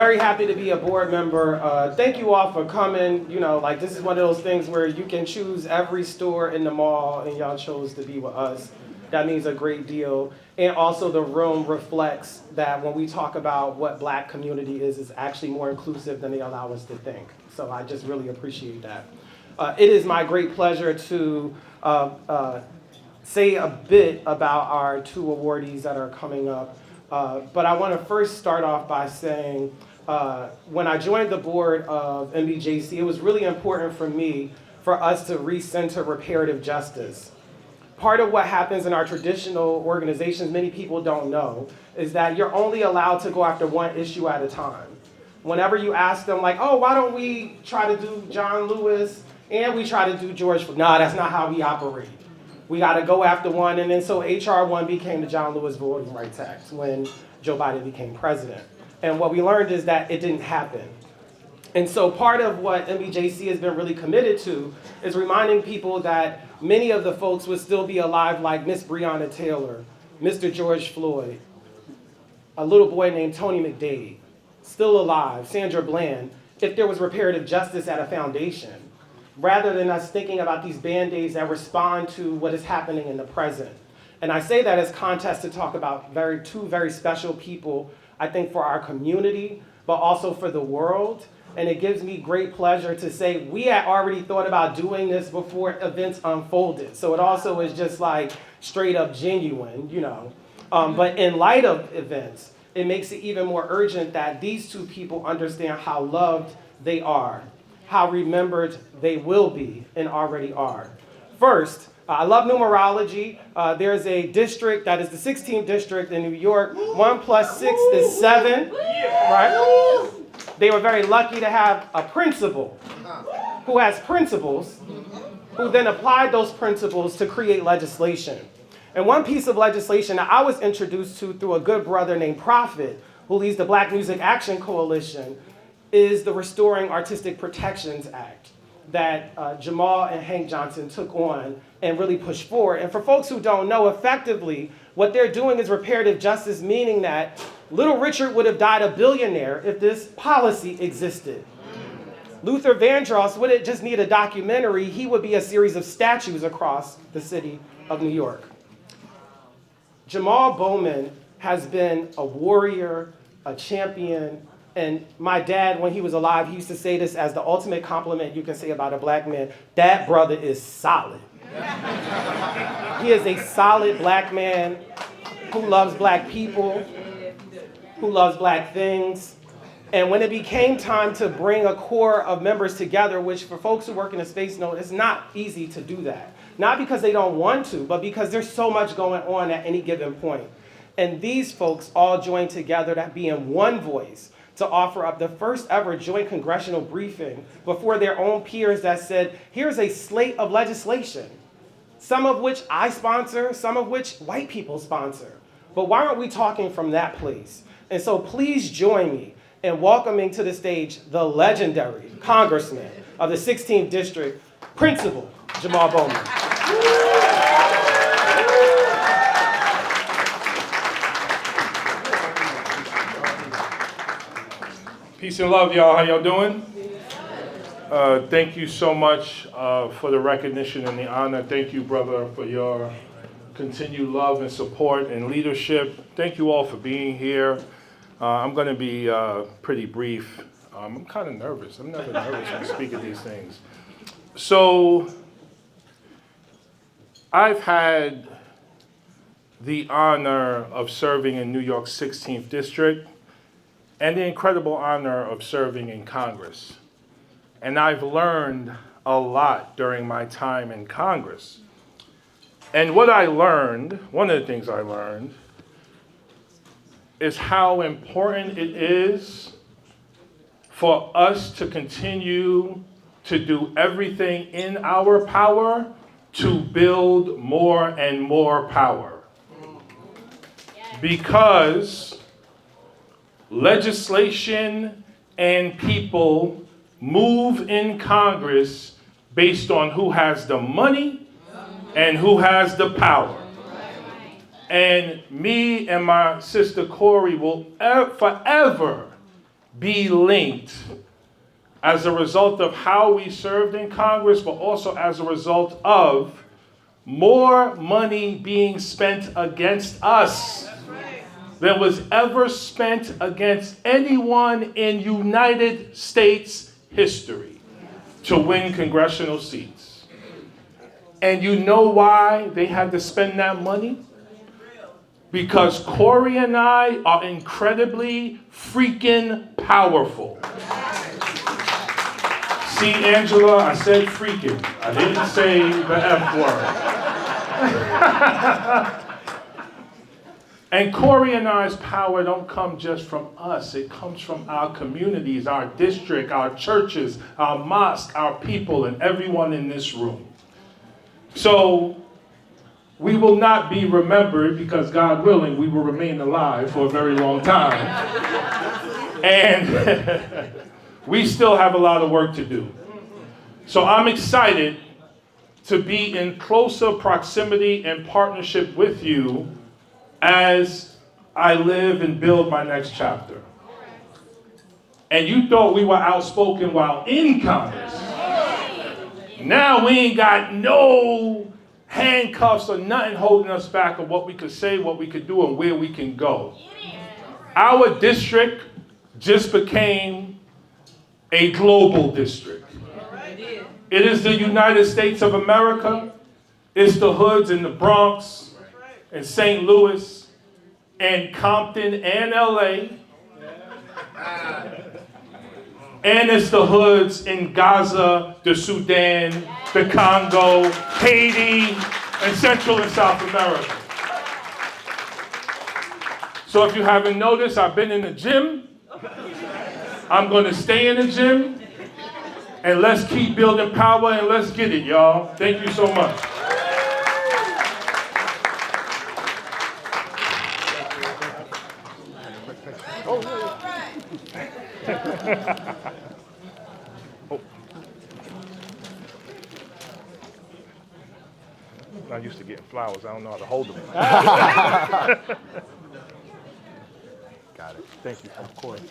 Very happy to be a board member. Thank you all for coming. This is one of those things where you can choose every store in the mall and y'all chose to be with us. That means a great deal. And also the room reflects that when we talk about what Black community is, it's actually more inclusive than they allow us to think. So I just really appreciate that. It is my great pleasure to say a bit about our two awardees that are coming up. But I want to first start off by saying, when I joined the board of MBJC, it was really important for me for us to recenter reparative justice. Part of what happens in our traditional organizations, many people don't know, is that you're only allowed to go after one issue at a time. Whenever you ask them, like, oh, why don't we try to do John Lewis and we try to do George Floyd? No, that's not how we operate. We got to go after one. And then so HR 1 became the John Lewis Voting Rights Act when Joe Biden became president. And what we learned is that it didn't happen. And so part of what MBJC has been really committed to is reminding people that many of the folks would still be alive, like Miss Breonna Taylor, Mr. George Floyd, a little boy named Tony McDade, still alive, Sandra Bland, if there was reparative justice at a foundation, rather than us thinking about these Band-Aids that respond to what is happening in the present. And I say that as context to talk about two very special people, I think, for our community, but also for the world. And it gives me great pleasure to say we had already thought about doing this before events unfolded. So it also is just like straight up genuine, But in light of events, it makes it even more urgent that these two people understand how loved they are, how remembered they will be and already are. First, I love numerology. There's a district that is the 16th district in New York. 1 + 6 is 7, right? They were very lucky to have a principal who has principles, who then applied those principles to create legislation. And one piece of legislation that I was introduced to through a good brother named Prophet, who leads the Black Music Action Coalition, is the Restoring Artistic Protections Act that Jamaal and Hank Johnson took on and really pushed forward. And for folks who don't know, effectively, what they're doing is reparative justice, meaning that Little Richard would have died a billionaire if this policy existed. Luther Vandross wouldn't just need a documentary, he would be a series of statues across the city of New York. Jamaal Bowman has been a warrior, a champion, and my dad, when he was alive, he used to say this as the ultimate compliment you can say about a Black man: that brother is solid. He is a solid Black man who loves Black people, who loves Black things. And when it became time to bring a core of members together, which for folks who work in the space know, it's not easy to do that. Not because they don't want to, but because there's so much going on at any given point. And these folks all joined together to be in one voice to offer up the first ever joint congressional briefing before their own peers that said, here's a slate of legislation, some of which I sponsor, some of which white people sponsor. But why aren't we talking from that place? And so please join me in welcoming to the stage the legendary Congressman of the 16th District, Principal Jamaal Bowman. Peace and love, y'all. How y'all doing? Thank you so much for the recognition and the honor. Thank you, brother, for your continued love and support and leadership. Thank you all for being here. I'm going to be pretty brief. I'm kind of nervous. I'm never nervous when I speak of these things. So I've had the honor of serving in New York's 16th District and the incredible honor of serving in Congress. And I've learned a lot during my time in Congress. And what I learned, one of the things I learned, is how important it is for us to continue to do everything in our power to build more and more power. Because legislation and people move in Congress based on who has the money and who has the power. And me and my sister Corey will forever be linked as a result of how we served in Congress, but also as a result of more money being spent against us than was ever spent against anyone in United States history to win congressional seats. And you know why they had to spend that money? Because Corey and I are incredibly freaking powerful. See, Angela, I said freaking. I didn't say the F word. And Corey and I's power don't come just from us. It comes from our communities, our district, our churches, our mosque, our people, and everyone in this room. So we will not be remembered because, God willing, we will remain alive for a very long time. And we still have a lot of work to do. So I'm excited to be in closer proximity and partnership with you as I live and build my next chapter. And you thought we were outspoken while in Congress. Now we ain't got no handcuffs or nothing holding us back of what we could say, what we could do, and where we can go. Our district just became a global district. It is the United States of America. It's the hoods in the Bronx and St. Louis and Compton and LA. And it's the hoods in Gaza, the Sudan, the Congo, Haiti, and Central and South America. So if you haven't noticed, I've been in the gym. I'm going to stay in the gym. And let's keep building power and let's get it, y'all. Thank you so much. I'm not used to getting flowers. I don't know how to hold them. Got it. Thank you, of course.